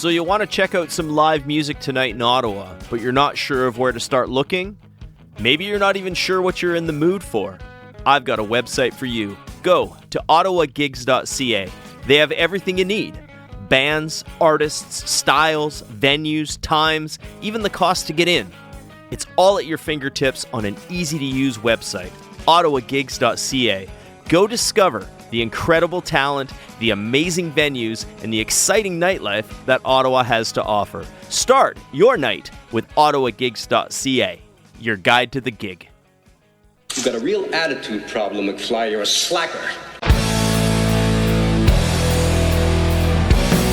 So you want to check out some live music tonight in Ottawa, but you're not sure of where to start looking? Maybe you're not even sure what you're in the mood for. I've got a website for you. Go to ottawagigs.ca. They have everything you need. Bands, artists, styles, venues, times, even the cost to get in. It's all at your fingertips on an easy-to-use website, ottawagigs.ca. Go discover the incredible talent, the amazing venues, and the exciting nightlife that Ottawa has to offer. Start your night with ottawagigs.ca, your guide to the gig. You've got a real attitude problem, McFly. You're a slacker.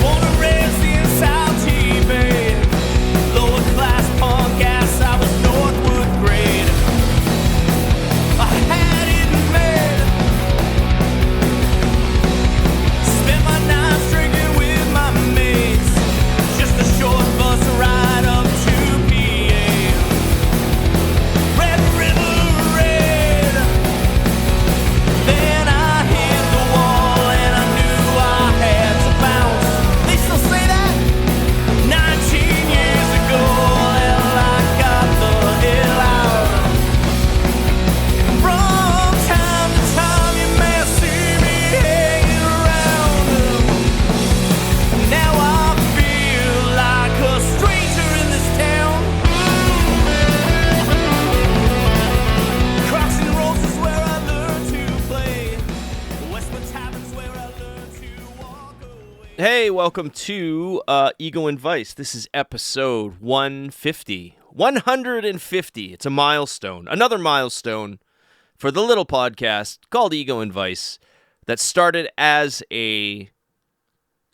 Born and raised in South Bay, lower class punk ass, I was Northwood grade. I had it made. Spent my nights drinking with my mates. Just a short bus ride up to PA. Red River Raid. Then I hit the wall and I knew I had to bounce. They still say that 19 years ago. Well, I got the hell out. From time to time you may see me hanging around. Now I feel like a stranger in this town. Crossing roads is where I learned to play. Westwood Tavern's where I learned to walk away. Hey, welcome to Ego and Vice. This is episode 150. 150. It's a milestone. Another milestone for the little podcast called Ego and Vice that started as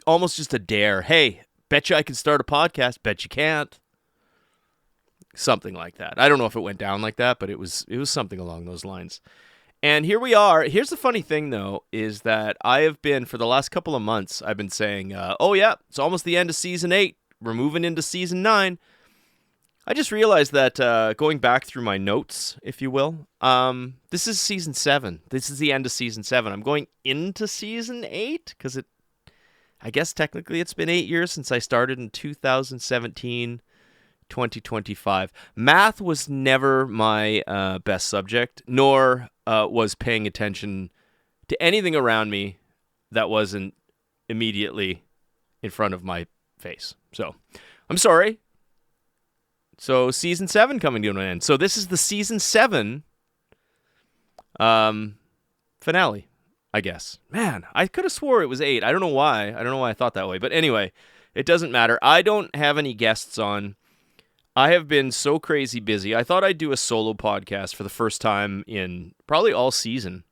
almost just a dare. Hey, bet you I can start a podcast. Bet you can't. Something like that. I don't know if it went down like that, but it was something along those lines. And here we are. Here's the funny thing, though, is that I have been, for the last couple of months, I've been saying, oh yeah, it's almost the end of Season 8. We're moving into Season 9. I just realized that going back through my notes, if you will, this is Season 7. This is the end of Season 7. I'm going into Season 8, because I guess technically it's been 8 years since I started in 2017, 2025. Math was never my best subject, nor was paying attention to anything around me that wasn't immediately in front of my face. So, I'm sorry. So, Season 7 coming to an end. So, this is the Season 7 finale, I guess. Man, I could have swore it was 8. I don't know why. I don't know why I thought that way. But anyway, it doesn't matter. I don't have any guests on. I have been so crazy busy. I thought I'd do a solo podcast for the first time in probably all season.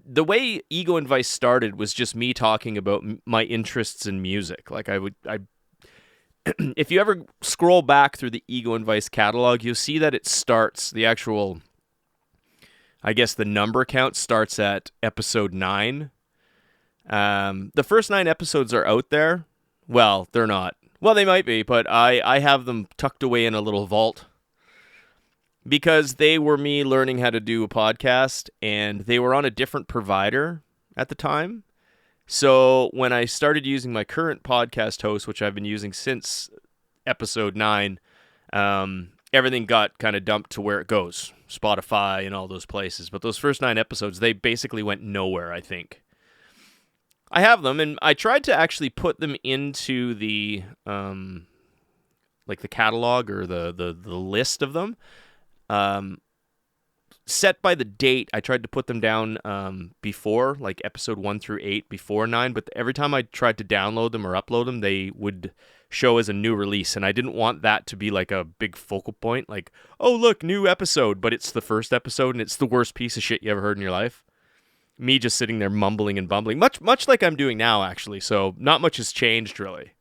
The way Ego and Vice started was just me talking about my interests in music. Like if you ever scroll back through the Ego and Vice catalog, you'll see that it starts, the actual, I guess the number count starts at episode 9. The first 9 episodes are out there. Well, they're not. Well, they might be, but I have them tucked away in a little vault because they were me learning how to do a podcast, and they were on a different provider at the time. So when I started using my current podcast host, which I've been using since episode 9, everything got kind of dumped to where it goes, Spotify and all those places. But those first 9 episodes, they basically went nowhere, I think. I have them, and I tried to actually put them into the like the catalog or the list of them. Set by the date, I tried to put them down before, like episode 1 through 8, before 9, but every time I tried to download them or upload them, they would show as a new release, and I didn't want that to be like a big focal point, like, oh, look, new episode, but it's the first episode, and it's the worst piece of shit you ever heard in your life. Me just sitting there mumbling and bumbling, much like I'm doing now, actually. So not much has changed, really.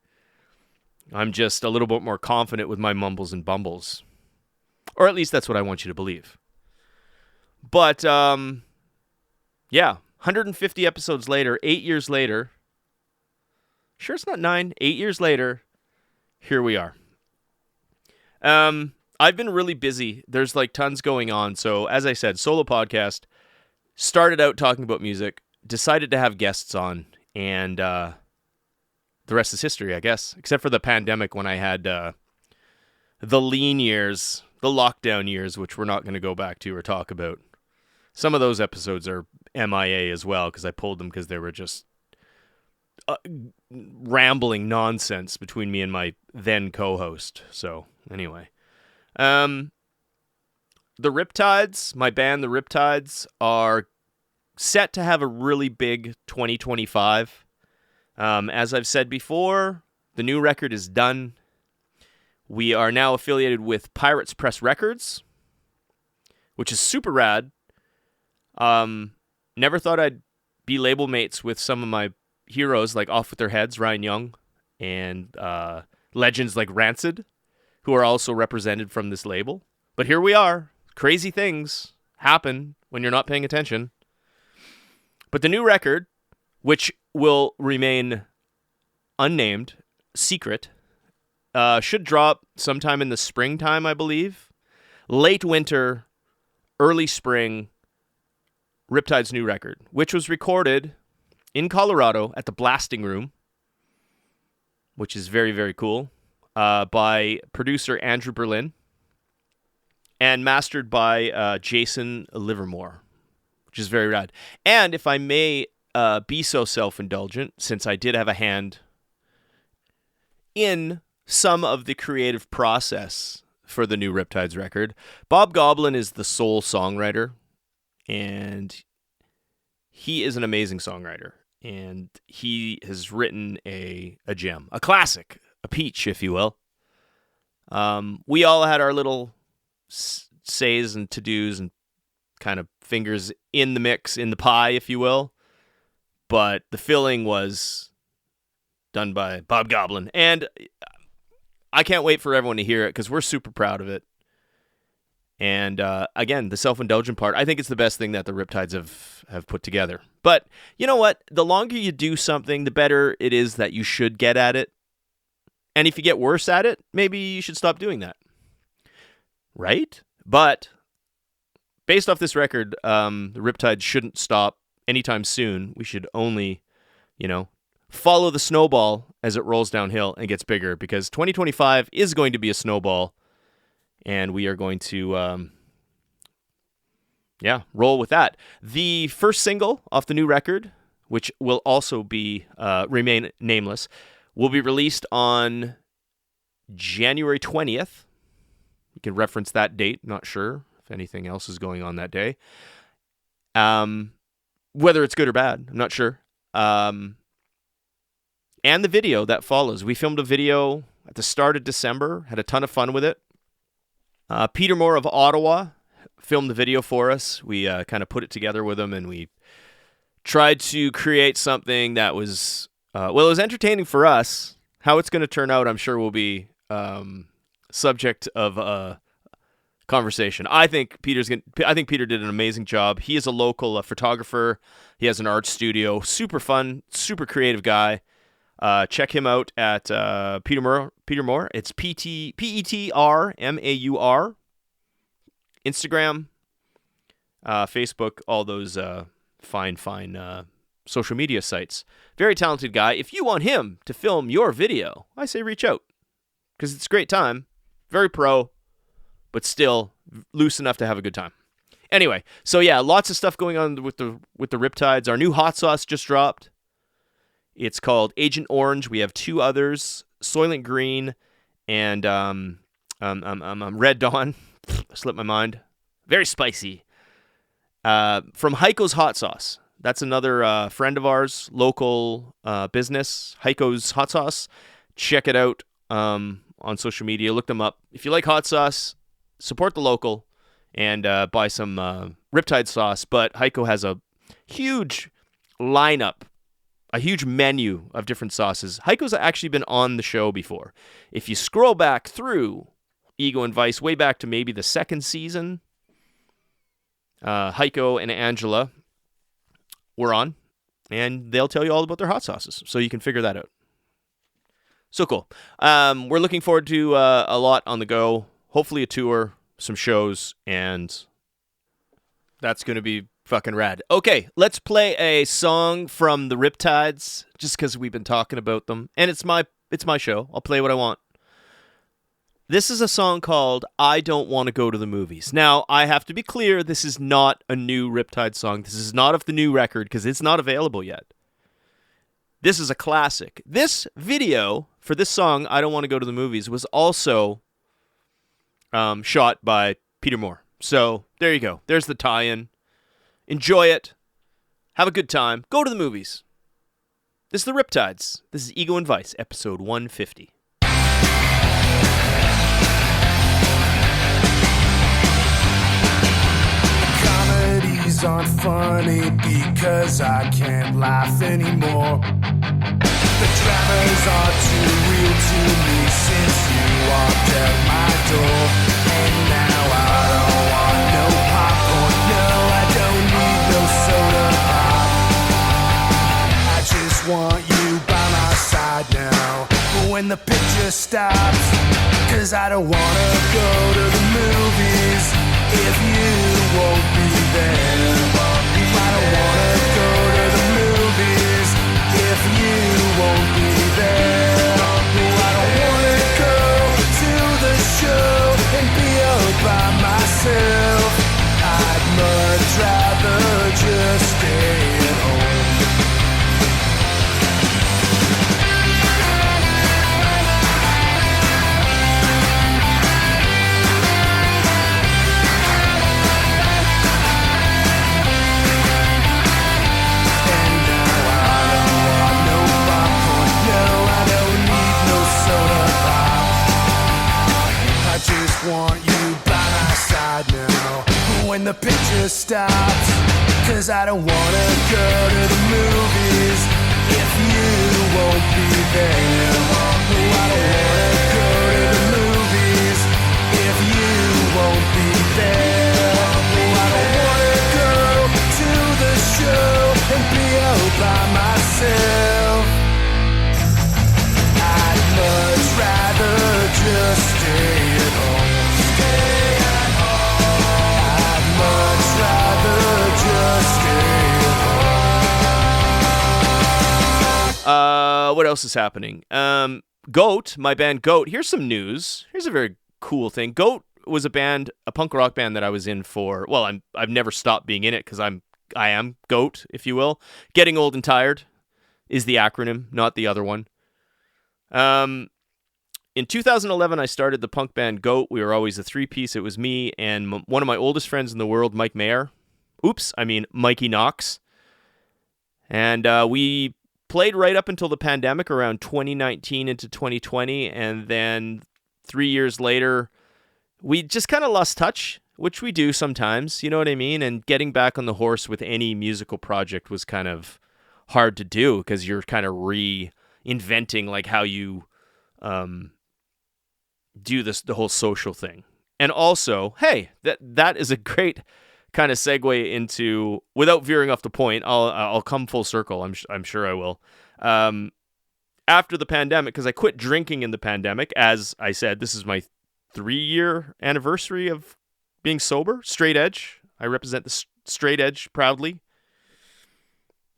I'm just a little bit more confident with my mumbles and bumbles. Or at least that's what I want you to believe. But, yeah, 150 episodes later, 8 years later. Sure it's not 9, 8 years later, here we are. I've been really busy. There's like tons going on. So as I said, solo podcast. Started out talking about music, decided to have guests on, and the the rest is history, I guess. Except for the pandemic when I had the lean years, the lockdown years, which we're not going to go back to or talk about. Some of those episodes are MIA as well, because I pulled them because they were just rambling nonsense between me and my then co-host. So, anyway. The Riptides, my band, the Riptides, are set to have a really big 2025. As I've said before, the new record is done. We are now affiliated with Pirates Press Records, which is super rad. Never thought I'd be label mates with some of my heroes like Off With Their Heads, Ryan Young, and legends like Rancid, who are also represented from this label. But here we are. Crazy things happen when you're not paying attention. But the new record, which will remain unnamed, secret, should drop sometime in the springtime, I believe. Late winter, early spring, Riptide's new record, which was recorded in Colorado at the Blasting Room, which is very, very cool, by producer Andrew Berlin, and mastered by Jason Livermore, which is very rad. And if I may be so self-indulgent, since I did have a hand in some of the creative process for the new Riptides record, Bob Goblin is the sole songwriter, and he is an amazing songwriter, and he has written a gem, a classic, a peach, if you will. We all had our little says and to-dos and kind of fingers in the mix, in the pie, if you will, but the filling was done by Bob Goblin, and I can't wait for everyone to hear it because we're super proud of it. And again, the self-indulgent part, I think it's the best thing that the Riptides have put together. But you know what? The longer you do something, the better it is that you should get at it. And if you get worse at it, maybe you should stop doing that. Right? But based off this record, the Riptides shouldn't stop anytime soon. We should only, follow the snowball as it rolls downhill and gets bigger, because 2025 is going to be a snowball. And we are going to, roll with that. The first single off the new record, which will also be remain nameless, will be released on January 20th. You can reference that date. Not sure if anything else is going on that day. Whether it's good or bad, I'm not sure. And the video that follows. We filmed a video at the start of December. Had a ton of fun with it. Peter Moore of Ottawa filmed the video for us. We kind of put it together with him, and we tried to create something that was, it was entertaining for us. How it's going to turn out, I'm sure, will be subject of conversation. I think Peter did an amazing job. He is a local photographer. He has an art studio. Super fun, super creative guy. Check him out at Peter Moore. It's Petrmaur. Instagram, Facebook, all those fine social media sites. Very talented guy. If you want him to film your video, I say reach out, because it's a great time. Very pro, but still loose enough to have a good time. Anyway, so yeah, lots of stuff going on with the Riptides. Our new hot sauce just dropped. It's called Agent Orange. We have two others, Soylent Green and Red Dawn. Slipped my mind. Very spicy. From Heiko's Hot Sauce. That's another friend of ours, local business, Heiko's Hot Sauce. Check it out on social media. Look them up. If you like hot sauce, support the local and buy some Riptide sauce. But Heiko has a huge lineup, a huge menu of different sauces. Heiko's actually been on the show before. If you scroll back through Ego and Vice, way back to maybe the second season, Heiko and Angela were on, and they'll tell you all about their hot sauces, so you can figure that out. So cool. We're looking forward to a lot on the go. Hopefully a tour, some shows, and that's going to be Fucking rad. Okay, let's play a song from the Riptides, just because we've been talking about them, and it's my show. I'll play what I want. This is a song called "I Don't Want to Go to the Movies." Now, I have to be clear: this is not a new Riptide song. This is not of the new record because it's not available yet. This is a classic. This video for this song, "I Don't Want to Go to the Movies," was also shot by Peter Moore. So there you go. There's the tie-in. Enjoy it. Have a good time. Go to the movies. This is the Riptides. This is Ego and Vice, episode 150. Comedies aren't funny because I can't laugh anymore. The dramas are too real to me since you walked out my door. And now I don't want no popcorn, no, I don't need no soda pop. I just want you by my side now when the picture stops. Cause I don't wanna go to the movies if you won't be there. I don't wanna go to the movies if you won't be there. I don't wanna go to the show and be all by myself. I'd much rather just stay at home. Want you by my side now when the picture stops. Cause I don't wanna go to the movies if you won't be there. I don't wanna go to the movies if you won't be there. I don't wanna go to the show and be all by myself. I'd much rather just stay at home. What else is happening? Goat, my band Goat. Here's some news. Here's a very cool thing. Goat was a punk rock band that I was in for. Well, I've never stopped being in it because I am Goat, if you will. Getting Old and Tired is the acronym, not the other one. In 2011, I started the punk band Goat. We were always a three-piece. It was me and one of my oldest friends in the world, Mike Mayer. Mikey Knox. And we played right up until the pandemic around 2019 into 2020. And then 3 years later, we just kind of lost touch, which we do sometimes. You know what I mean? And getting back on the horse with any musical project was kind of hard to do because you're kind of reinventing like how you do the whole social thing. And also, hey, that is a great kind of segue into, without veering off the point, I'll come full circle. I'm sure I will. After the pandemic, because I quit drinking in the pandemic, as I said, this is my 3-year anniversary of being sober, straight edge. I represent the straight edge proudly.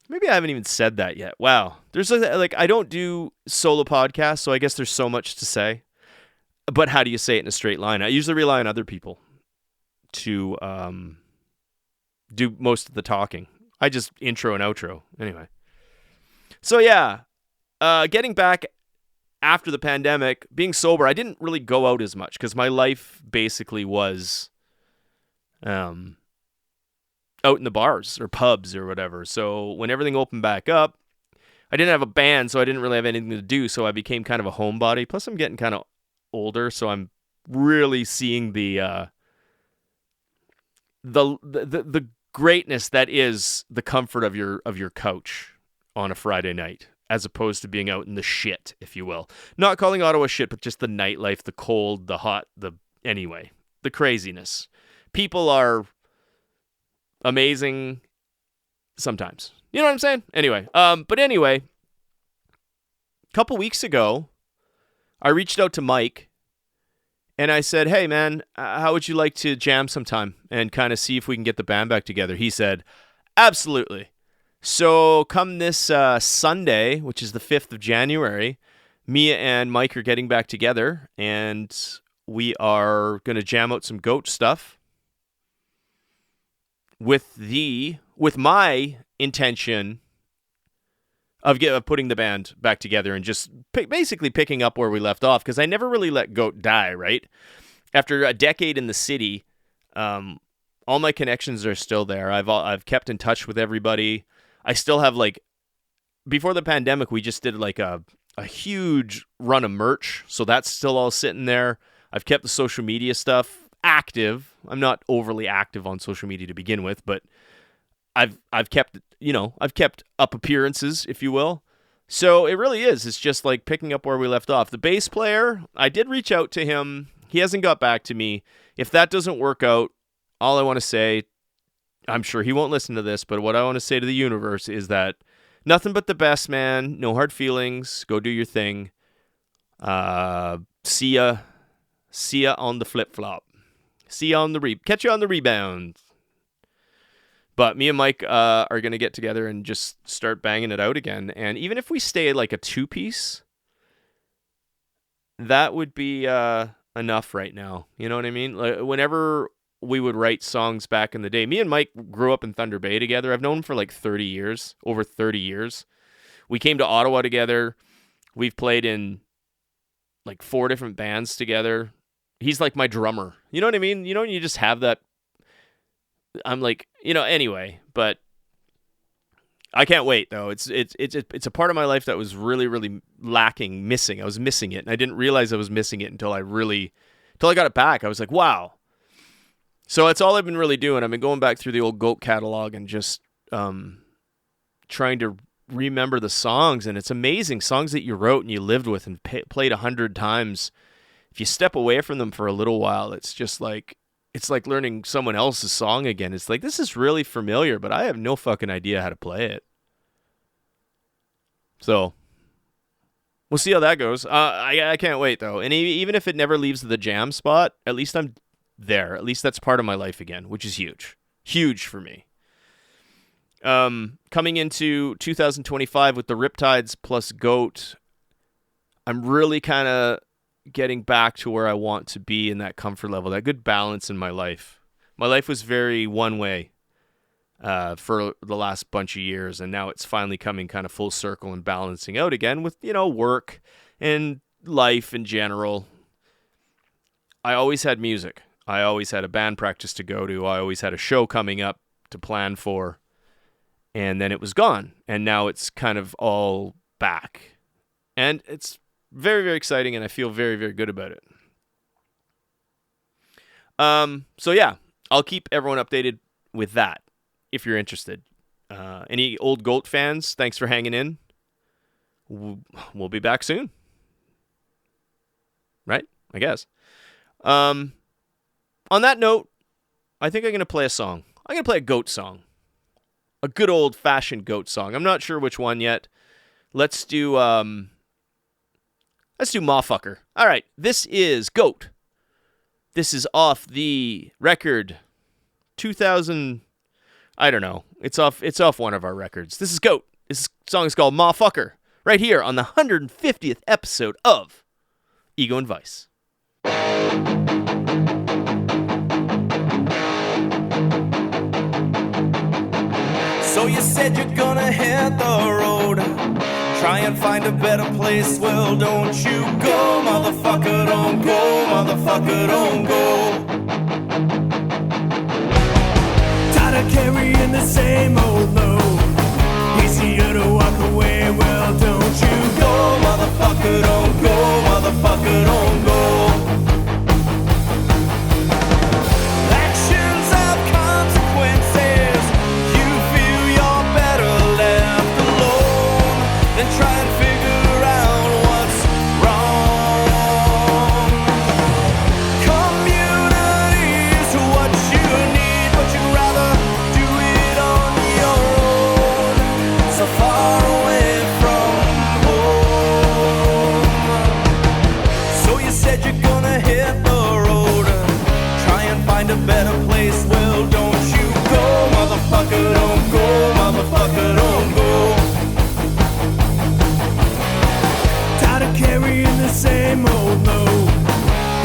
Maybe I haven't even said that yet. Wow. There's like I don't do solo podcasts, so I guess there's so much to say. But how do you say it in a straight line? I usually rely on other people to do most of the talking. I just intro and outro. Anyway. So yeah, getting back after the pandemic, being sober, I didn't really go out as much because my life basically was out in the bars or pubs or whatever. So when everything opened back up, I didn't have a band, so I didn't really have anything to do. So I became kind of a homebody. Plus, I'm getting kind of older, so I'm really seeing the greatness that is the comfort of your couch on a Friday night, as opposed to being out in the shit, if you will. Not calling Ottawa shit, but just the nightlife, the cold, the hot, the craziness. People are amazing sometimes. You know what I'm saying? Anyway, a couple weeks ago, I reached out to Mike, And I said, hey, man, how would you like to jam sometime and kind of see if we can get the band back together? He said, absolutely. So come this Sunday, which is the 5th of January, me and Mike are getting back together, and we are going to jam out some goat stuff with my intention of putting the band back together and just basically picking up where we left off, because I never really let goat die, right? After a decade in the city, all my connections are still there. I've kept in touch with everybody. I still have, like, before the pandemic, we just did like a huge run of merch, so that's still all sitting there. I've kept the social media stuff active. I'm not overly active on social media to begin with, but I've kept up appearances, if you will. So it really is. It's just like picking up where we left off. The bass player, I did reach out to him. He hasn't got back to me. If that doesn't work out, all I want to say, I'm sure he won't listen to this, but what I want to say to the universe is that nothing but the best, man. No hard feelings. Go do your thing. See ya on the flip-flop. See ya on the catch you on the rebound. But me and Mike are going to get together and just start banging it out again. And even if we stay like a 2-piece, that would be enough right now. You know what I mean? Like, whenever we would write songs back in the day, me and Mike grew up in Thunder Bay together. I've known him for like 30 years, over 30 years. We came to Ottawa together. We've played in like 4 different bands together. He's like my drummer. You know what I mean? You know, you just have that. I'm like, anyway, but I can't wait though. It's a part of my life that was really, really missing. I was missing it, and I didn't realize I was missing it until I got it back. I was like, wow. So that's all I've been really doing. I've been going back through the old Goat catalog and just trying to remember the songs, and it's amazing, songs that you wrote and you lived with and played 100 times. If you step away from them for a little while, it's just like, it's like learning someone else's song again. It's like, this is really familiar, but I have no fucking idea how to play it. So we'll see how that goes. I can't wait though. And even if it never leaves the jam spot, at least I'm there. At least that's part of my life again, which is huge for me. Coming into 2025 with the Riptides plus Goat, I'm really kind of getting back to where I want to be in that comfort level, that good balance in my life. My life was very one way for the last bunch of years, and now it's finally coming kind of full circle and balancing out again with, work and life in general. I always had music. I always had a band practice to go to. I always had a show coming up to plan for, and then it was gone, and now it's kind of all back. And it's very, very exciting, and I feel very, very good about it. So yeah, I'll keep everyone updated with that if you're interested. Any old Goat fans, thanks for hanging in. We'll be back soon. Right? I guess. On that note, I think I'm going to play a song. I'm going to play a Goat song. A good old-fashioned Goat song. I'm not sure which one yet. Let's do Mawfucker. All right, this is Goat. This is off the record 2000. I don't know. It's off one of our records. This is Goat. This song is called Mawfucker. Right here on the 150th episode of Ego and Vice. So you said you're gonna hit the road, try and find a better place. Well, don't you go, motherfucker, don't go, motherfucker, don't go. Tired of carrying the same old load, easier to walk away. Well, don't you go, motherfucker, don't go, motherfucker, don't go. Actions have consequences. You feel you're better left alone than try and figure out what's wrong. Community is what you need, but you'd rather do it on your own. So far away from home. same old low.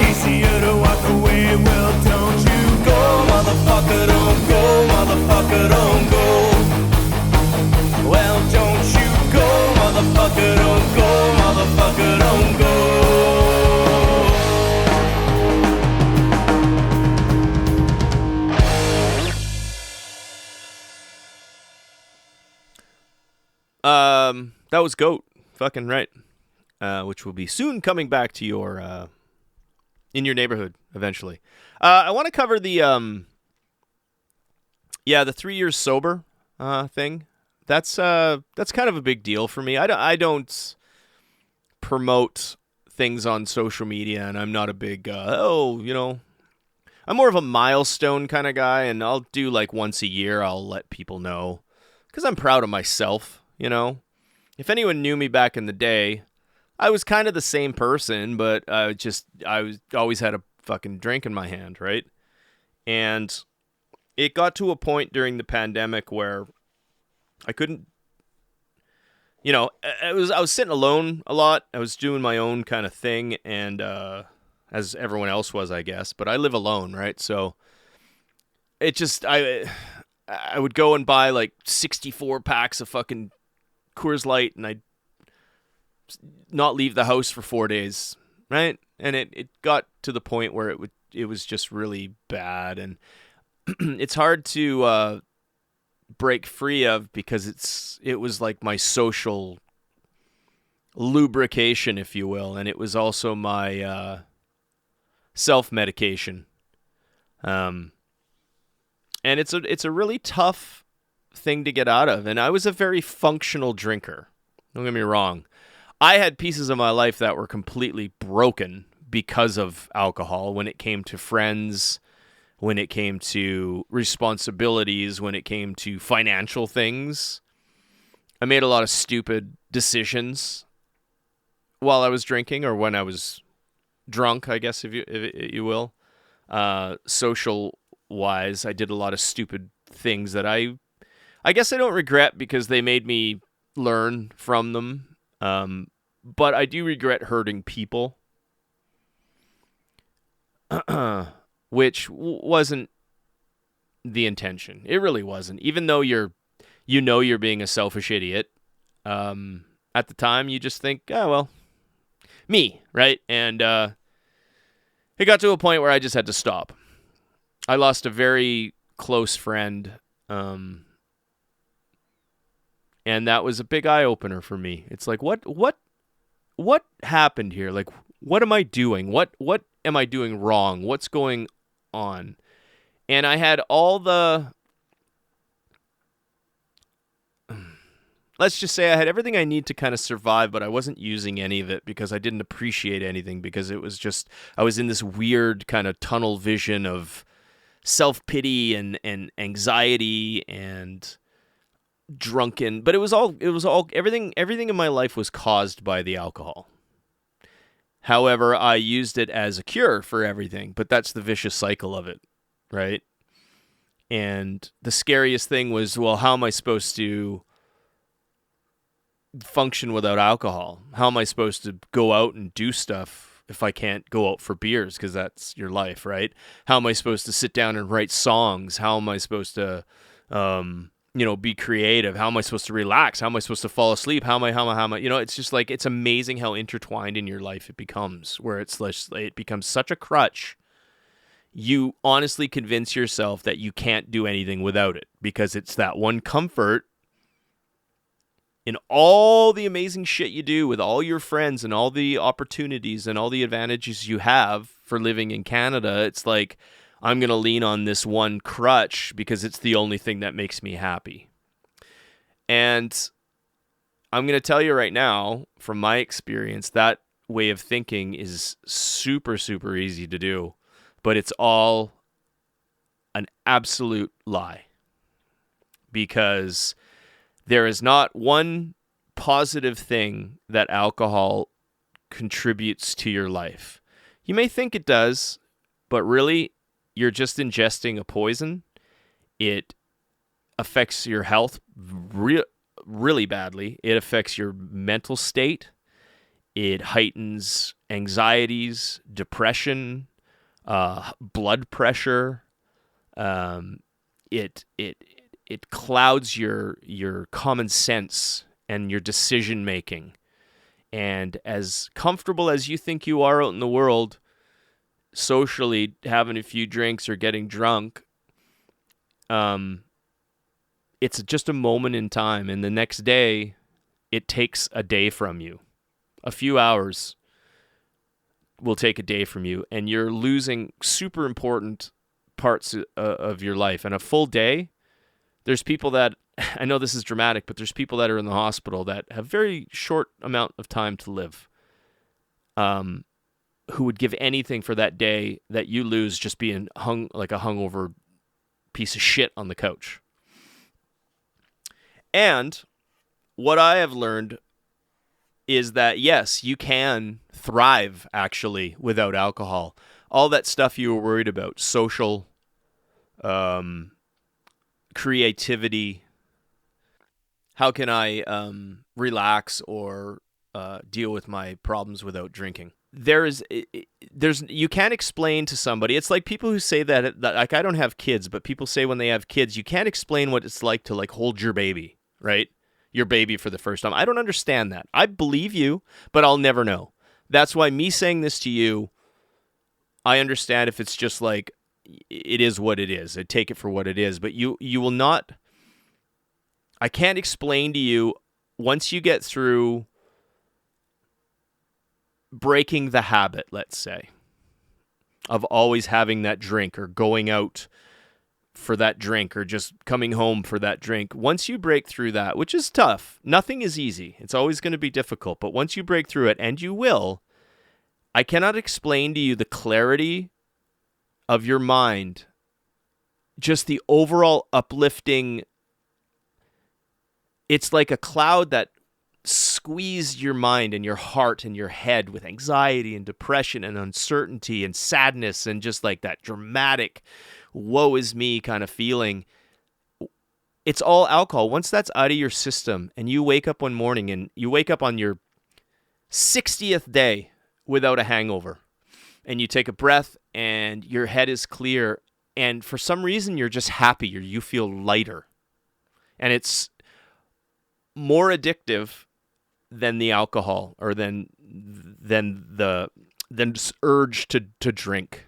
Easier to walk away, well don't you go, motherfucker, don't go, motherfucker, don't go. Well don't you go, motherfucker, don't go, motherfucker, don't go. That was Goat, fucking right, which will be soon coming back to your, in your neighborhood eventually. I want to cover the 3 years sober, thing. That's kind of a big deal for me. I don't promote things on social media, and I'm not a big, I'm more of a milestone kind of guy, and I'll do like once a year, I'll let people know, because I'm proud of myself, you know. If anyone knew me back in the day, I was kind of the same person, but I always had a fucking drink in my hand, right? And it got to a point during the pandemic where I couldn't, I was sitting alone a lot. I was doing my own kind of thing, and as everyone else was, I guess. But I live alone, right? So it just I would go and buy like 64 packs of fucking Coors Light, and I'd not leave the house for 4 days, right? And it got to the point where it was just really bad, and it's hard to break free of, because it was like my social lubrication, if you will, and it was also my self-medication. And it's a really tough thing to get out of, and I was a very functional drinker. Don't get me wrong. I had pieces of my life that were completely broken because of alcohol, when it came to friends, when it came to responsibilities, when it came to financial things. I made a lot of stupid decisions while I was drinking, or when I was drunk, I guess, if you will. Social wise, I did a lot of stupid things that I guess I don't regret, because they made me learn from them. But I do regret hurting people, which wasn't the intention. It really wasn't. Even though you're being a selfish idiot, at the time you just think, oh, well, me, right? And it got to a point where I just had to stop. I lost a very close friend, and that was a big eye-opener for me. It's like, what happened here? Like, what am I doing? What am I doing wrong? What's going on? And I had all the... Let's just say I had everything I need to kind of survive, but I wasn't using any of it because I didn't appreciate anything, because it was just... I was in this weird kind of tunnel vision of self-pity and anxiety and drunken, but it was all everything in my life was caused by the alcohol. However, I used it as a cure for everything, but that's the vicious cycle of it, right? And the scariest thing was, well, how am I supposed to function without alcohol? How am I supposed to go out and do stuff if I can't go out for beers, because that's your life, right? How am I supposed to sit down and write songs? How am I supposed to, be creative? How am I supposed to relax? How am I supposed to fall asleep? How am I? It's just like, it's amazing how intertwined in your life it becomes, where it becomes such a crutch. You honestly convince yourself that you can't do anything without it, because it's that one comfort in all the amazing shit you do with all your friends and all the opportunities and all the advantages you have for living in Canada. It's like, I'm going to lean on this one crutch because it's the only thing that makes me happy. And I'm going to tell you right now, from my experience, that way of thinking is super, super easy to do, but it's all an absolute lie, because there is not one positive thing that alcohol contributes to your life. You may think it does, but really, you're just ingesting a poison. It affects your health really badly. It affects your mental state. It heightens anxieties, depression, blood pressure. It clouds your common sense and your decision making. And as comfortable as you think you are out in the world, socially having a few drinks or getting drunk, it's just a moment in time, and the next day it takes a day from you. A few hours will take a day from you, and you're losing super important parts of your life. And a full day, there's people that, I know this is dramatic, but there's people that are in the hospital that have very short amount of time to live, who would give anything for that day that you lose just being hung like a hungover piece of shit on the couch. And what I have learned is that, yes, you can thrive, actually, without alcohol. All that stuff you were worried about, social, creativity, how can I relax or deal with my problems without drinking? There's you can't explain to somebody. It's like people who say that like, I don't have kids, but people say when they have kids, you can't explain what it's like to like hold your baby, right? Your baby for the first time. I don't understand that. I believe you, but I'll never know. That's why me saying this to you, I understand if it's just like, it is what it is. I take it for what it is, but you will not, I can't explain to you, once you get through breaking the habit, let's say, of always having that drink or going out for that drink or just coming home for that drink. Once you break through that, which is tough, nothing is easy. It's always going to be difficult. But once you break through it, and you will, I cannot explain to you the clarity of your mind, just the overall uplifting. It's like a cloud that squeezed your mind and your heart and your head with anxiety and depression and uncertainty and sadness and just like that dramatic woe is me kind of feeling. It's all alcohol. Once that's out of your system and you wake up one morning and you wake up on your 60th day without a hangover and you take a breath and your head is clear and for some reason you're just happier, you feel lighter. And it's more addictive than the alcohol or than the urge to drink.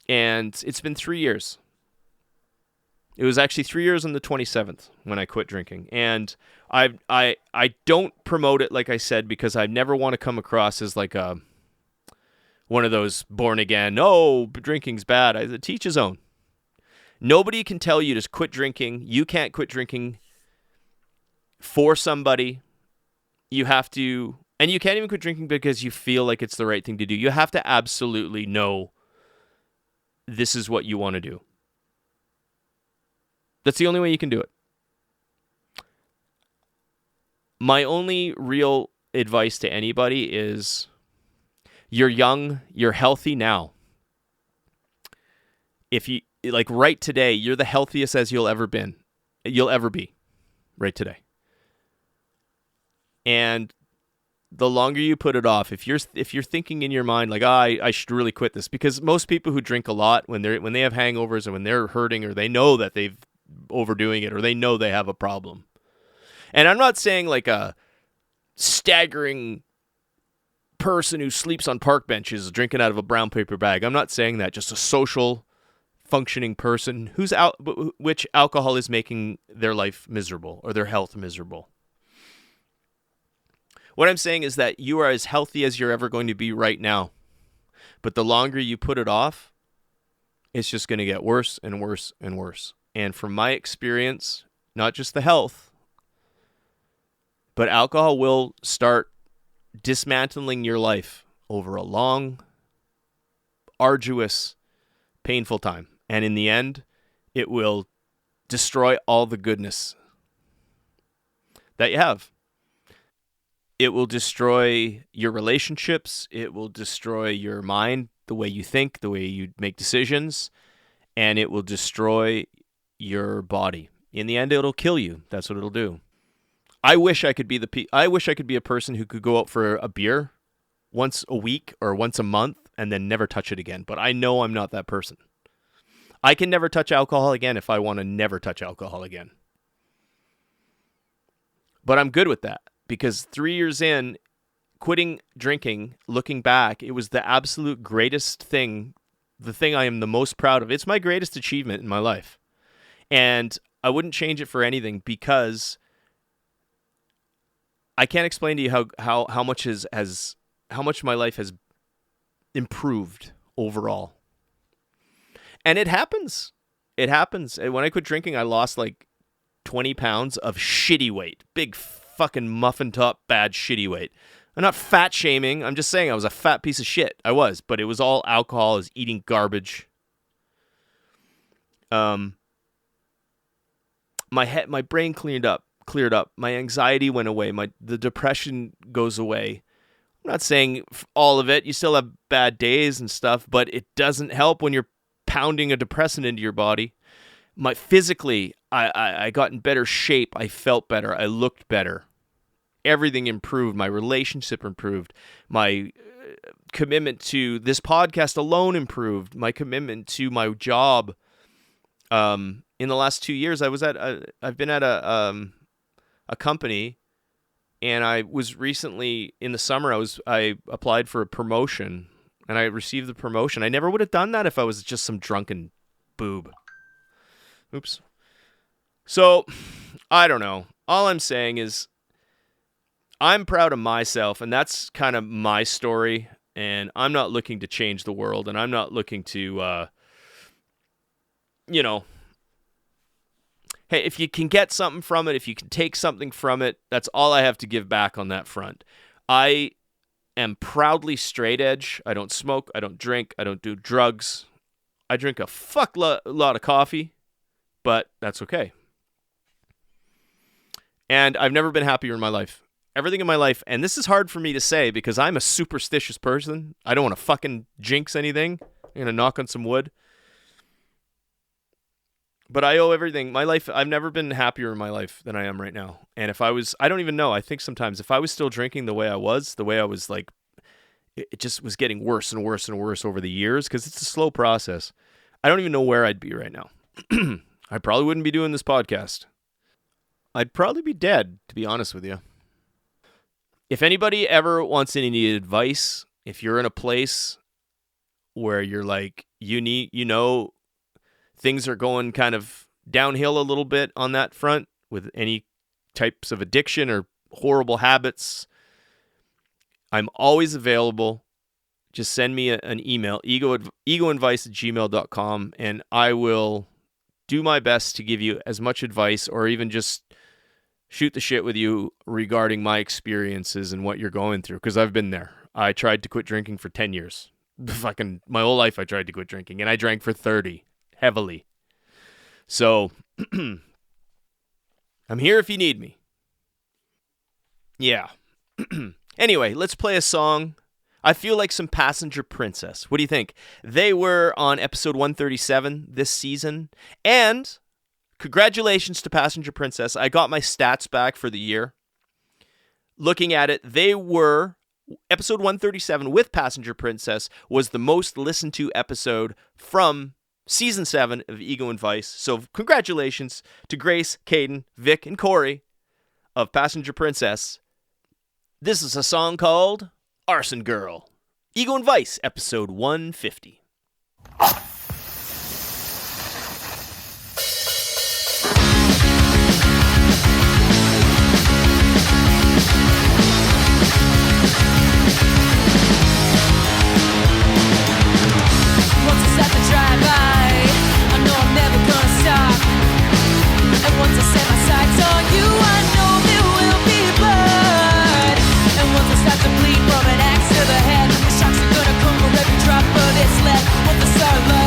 And it's been 3 years. It was actually 3 years on the 27th when I quit drinking. And I don't promote it, like I said, because I never want to come across as like one of those born again, oh, drinking's bad. I teach his own. Nobody can tell you to quit drinking. You can't quit drinking for somebody. You have to, and you can't even quit drinking because you feel like it's the right thing to do. You have to absolutely know this is what you want to do. That's the only way you can do it. My only real advice to anybody is, you're young, you're healthy now. If you, like right today, you're the healthiest as you'll ever be right today. And the longer you put it off, if you're thinking in your mind like, I should really quit this, because most people who drink a lot, when they have hangovers and when they're hurting or they know that they've overdoing it or they know they have a problem. And I'm not saying like a staggering person who sleeps on park benches drinking out of a brown paper bag. I'm not saying that. Just a social functioning person which alcohol is making their life miserable or their health miserable. What I'm saying is that you are as healthy as you're ever going to be right now. But the longer you put it off, it's just going to get worse and worse and worse. And from my experience, not just the health, but alcohol will start dismantling your life over a long, arduous, painful time. And in the end, it will destroy all the goodness that you have. It will destroy your relationships. It will destroy your mind, the way you think, the way you make decisions, and it will destroy your body. In the end, it'll kill you. That's what it'll do. I wish I could be I wish I could be a person who could go out for a beer once a week or once a month and then never touch it again. But I know I'm not that person. I can never touch alcohol again if I want to never touch alcohol again. But I'm good with that because 3 years in, quitting drinking, looking back, it was the absolute greatest thing, the thing I am the most proud of. It's my greatest achievement in my life. And I wouldn't change it for anything because I can't explain to you how much how much my life has improved overall. And it happens. It happens. And when I quit drinking, I lost like 20 pounds of shitty weight. Big fucking muffin top, bad shitty weight. I'm not fat shaming. I'm just saying I was a fat piece of shit. I was, but it was all alcohol. I was eating garbage. My brain cleared up. My anxiety went away. The depression goes away. I'm not saying all of it. You still have bad days and stuff, but it doesn't help when you're pounding a depressant into your body. Physically, I got in better shape. I felt better. I looked better. Everything improved. My relationship improved. My commitment to this podcast alone improved. My commitment to my job. In the last 2 years, I've been at a company, and I was recently in the summer. I applied for a promotion, and I received the promotion. I never would have done that if I was just some drunken boob. Oops. So, I don't know. All I'm saying is I'm proud of myself, and that's kind of my story, and I'm not looking to change the world, and I'm not looking to, hey, if you can get something from it, if you can take something from it, that's all I have to give back on that front. I am proudly straight edge. I don't smoke. I don't drink. I don't do drugs. I drink a lot of coffee, but that's okay. And I've never been happier in my life. Everything in my life, and this is hard for me to say because I'm a superstitious person. I don't want to fucking jinx anything. I'm going to knock on some wood. But I owe everything. My life, I've never been happier in my life than I am right now. And if I don't even know. I think sometimes if I was still drinking the way I was like, it just was getting worse and worse and worse over the years because it's a slow process. I don't even know where I'd be right now. I probably wouldn't be doing this podcast. I'd probably be dead, to be honest with you. If anybody ever wants any advice, if you're in a place where you're like, things are going kind of downhill a little bit on that front with any types of addiction or horrible habits, I'm always available. Just send me an email, egoandvice@gmail.com, and I will do my best to give you as much advice or even just shoot the shit with you regarding my experiences and what you're going through, because I've been there. I tried to quit drinking for 10 years. My whole life I tried to quit drinking, and I drank for 30, heavily. So, I'm here if you need me. Yeah. Anyway, let's play a song. I feel like some Passenger Princess. What do you think? They were on episode 137 this season, and congratulations to Passenger Princess. I got my stats back for the year. Looking at it, they were... Episode 137 with Passenger Princess was the most listened to episode from Season 7 of Ego and Vice. So congratulations to Grace, Caden, Vic, and Corey of Passenger Princess. This is a song called Arson Girl. Ego and Vice, episode 150. Once I set my sights on you, I know there will be blood. And once I start to bleed from an axe to the head, the shocks are gonna come for every drop of this lead. Once I start love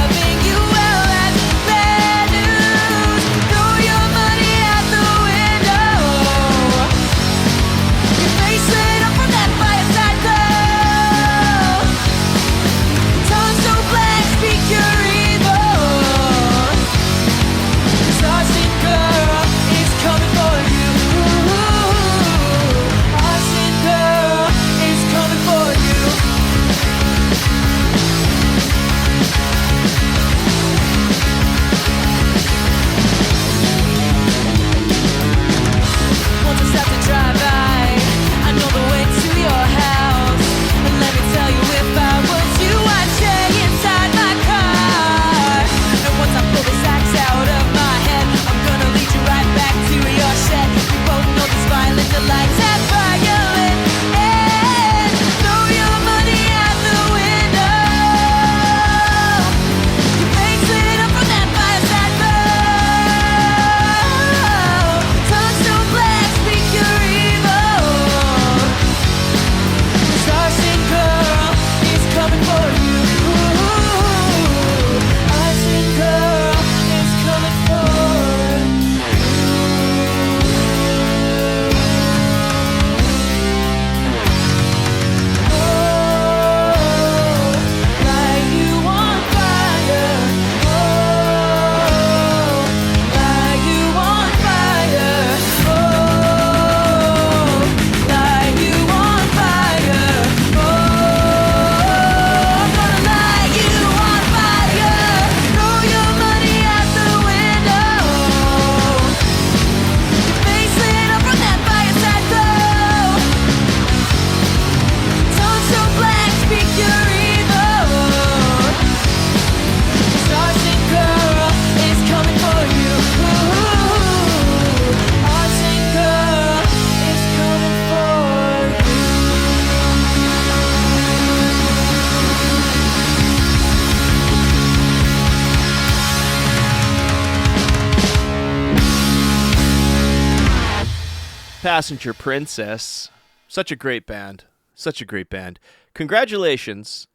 Passenger Princess. Such a great band. Such a great band. Congratulations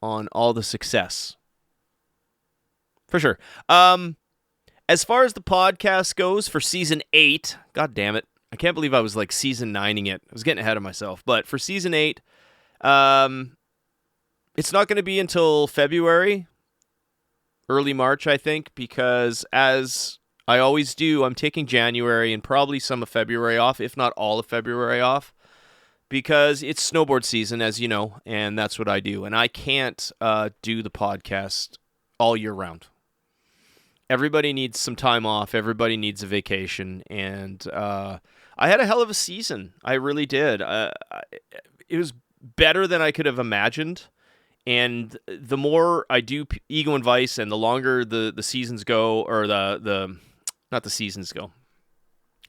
on all the success. For sure. As far as the podcast goes for season 8, god damn it. I can't believe I was like season 9ing it. I was getting ahead of myself. But for season 8, it's not going to be until February, early March, I think, because as I always do, I'm taking January and probably some of February off, if not all of February off, because it's snowboard season, as you know, and that's what I do. And I can't do the podcast all year round. Everybody needs some time off. Everybody needs a vacation. And I had a hell of a season. I really did. It was better than I could have imagined. And the more I do Ego and Vice and the longer the seasons go, or not the seasons go.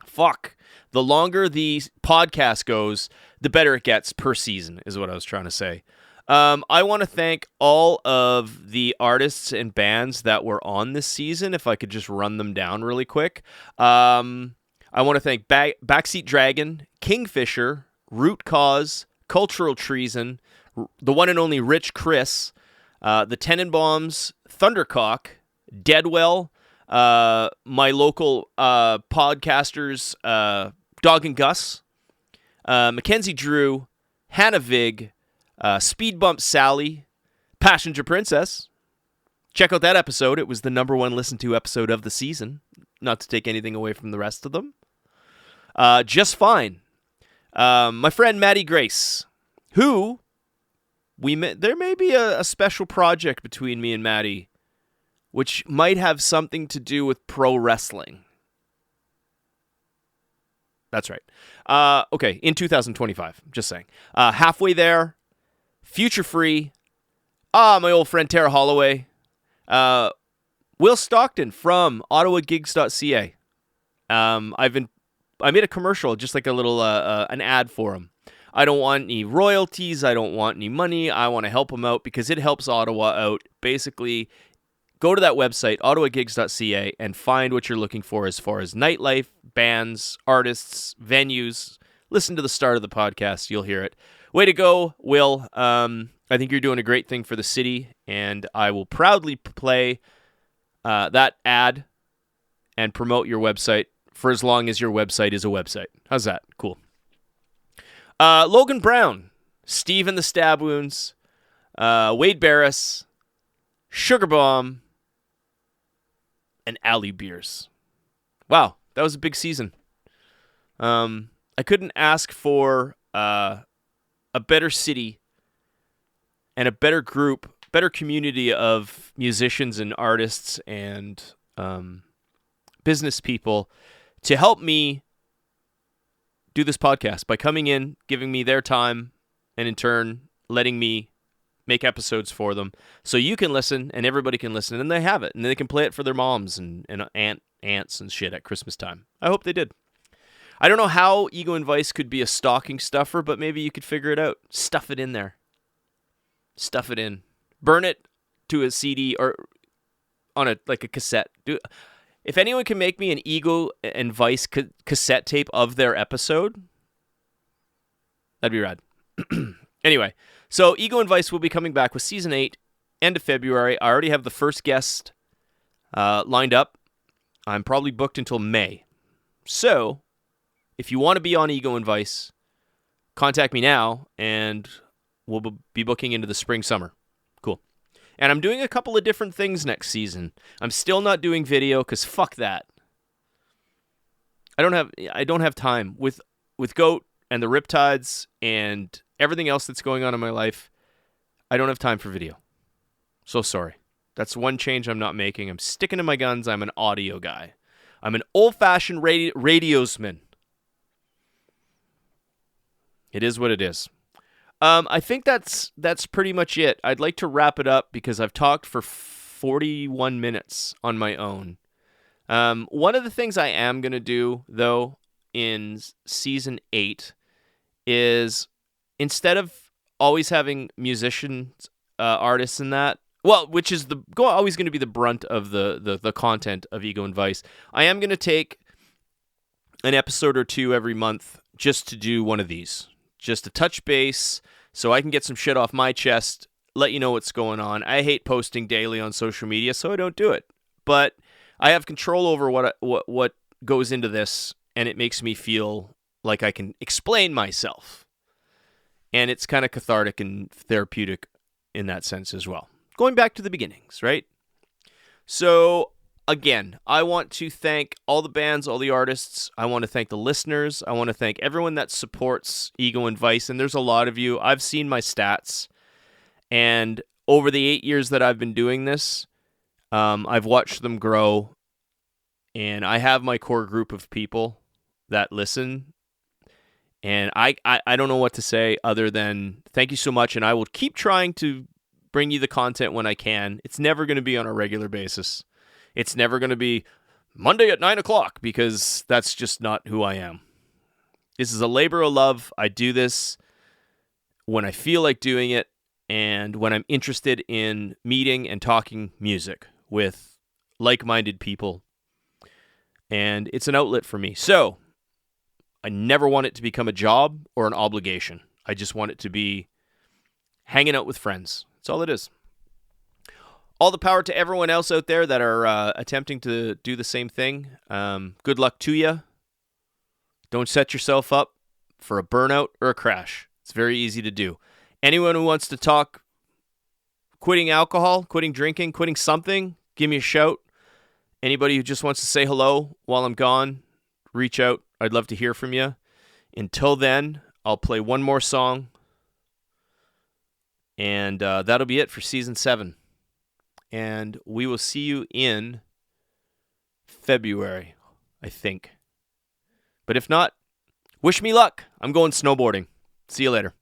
Fuck. The longer the podcast goes, the better it gets per season, is what I was trying to say. I want to thank all of the artists and bands that were on this season, if I could just run them down really quick. I want to thank Backseat Dragon, Kingfisher, Root Cause, Cultural Treason, the one and only Rich Chris, the Tenenbaums, Thundercock, Deadwell, my local podcasters, Dog and Gus, Mackenzie Drew, Hannah Vig, Speed Bump Sally, Passenger Princess. Check out that episode. It was the number 1 listened to episode of the season. Not to take anything away from the rest of them. Just Fine. My friend Maddie Grace, who there may be a special project between me and Maddie, which might have something to do with pro wrestling. That's right. Okay, in 2025, just saying. Halfway There, Future Free, my old friend Tara Holloway, Will Stockton from ottawagigs.ca. I made a commercial, just like a little an ad for him. I don't want any royalties. I don't want any money. I want to help him out because it helps Ottawa out. Basically, go to that website, ottawagigs.ca, and find what you're looking for as far as nightlife, bands, artists, venues. Listen to the start of the podcast. You'll hear it. Way to go, Will. I think you're doing a great thing for the city, and I will proudly play that ad and promote your website for as long as your website is a website. How's that? Cool. Logan Brown, Steve and the Stab Wounds, Wade Barris, Sugar Bomb, and Alley Beers. Wow, that was a big season. I couldn't ask for a better city and a better group, better community of musicians and artists and business people to help me do this podcast by coming in, giving me their time, and in turn, letting me make episodes for them so you can listen and everybody can listen, and they have it, and they can play it for their moms and aunts and shit at Christmas time. I hope they did. I don't know how Ego and Vice could be a stocking stuffer, but maybe you could figure it out. Stuff it in there. Stuff it in. Burn it to a CD or on a cassette. If anyone can make me an Ego and Vice cassette tape of their episode, that'd be rad. Anyway, so Ego and Vice will be coming back with Season 8, end of February. I already have the first guest lined up. I'm probably booked until May. So, if you want to be on Ego and Vice, contact me now, and we'll be booking into the spring, summer. Cool. And I'm doing a couple of different things next season. I'm still not doing video because fuck that. I don't have time with Goat and the Riptides and everything else that's going on in my life. I don't have time for video. So sorry. That's one change I'm not making. I'm sticking to my guns. I'm an audio guy. I'm an old-fashioned radiosman. It is what it is. I think that's pretty much it. I'd like to wrap it up because I've talked for 41 minutes on my own. One of the things I am going to do, though, in Season 8 is instead of always having musicians, artists and that, well, which is always going to be the brunt of the content of Ego and Vice, I am going to take an episode or two every month just to do one of these, just to touch base so I can get some shit off my chest, let you know what's going on. I hate posting daily on social media, so I don't do it. But I have control over what goes into this, and it makes me feel like I can explain myself. And it's kind of cathartic and therapeutic in that sense as well. Going back to the beginnings, right? So, again, I want to thank all the bands, all the artists. I want to thank the listeners. I want to thank everyone that supports Ego and Vice, and there's a lot of you. I've seen my stats, and over the 8 years that I've been doing this, I've watched them grow, and I have my core group of people that listen, and I don't know what to say other than thank you so much, and I will keep trying to bring you the content when I can. It's never going to be on a regular basis. It's never going to be Monday at 9 o'clock because that's just not who I am. This is a labor of love. I do this when I feel like doing it and when I'm interested in meeting and talking music with like-minded people. And it's an outlet for me. So I never want it to become a job or an obligation. I just want it to be hanging out with friends. That's all it is. All the power to everyone else out there that are attempting to do the same thing. Good luck to you. Don't set yourself up for a burnout or a crash. It's very easy to do. Anyone who wants to talk quitting alcohol, quitting drinking, quitting something, give me a shout. Anybody who just wants to say hello while I'm gone, reach out. I'd love to hear from you. Until then, I'll play one more song. And that'll be it for Season 7. And we will see you in February, I think. But if not, wish me luck. I'm going snowboarding. See you later.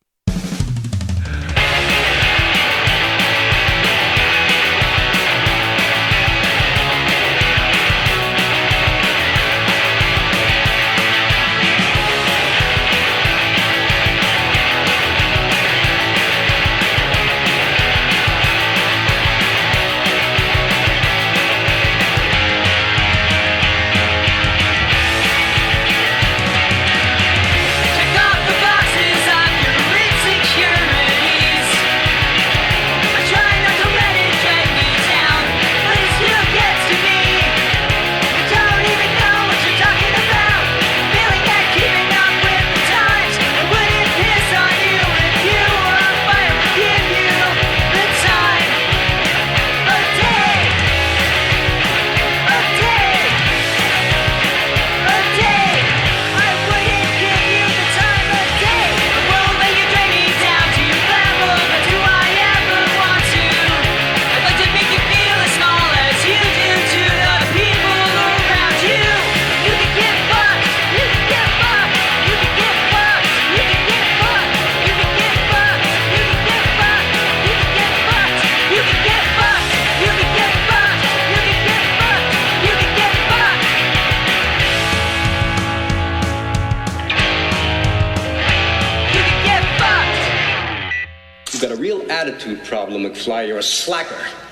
Attitude problem, McFly. You're a slacker.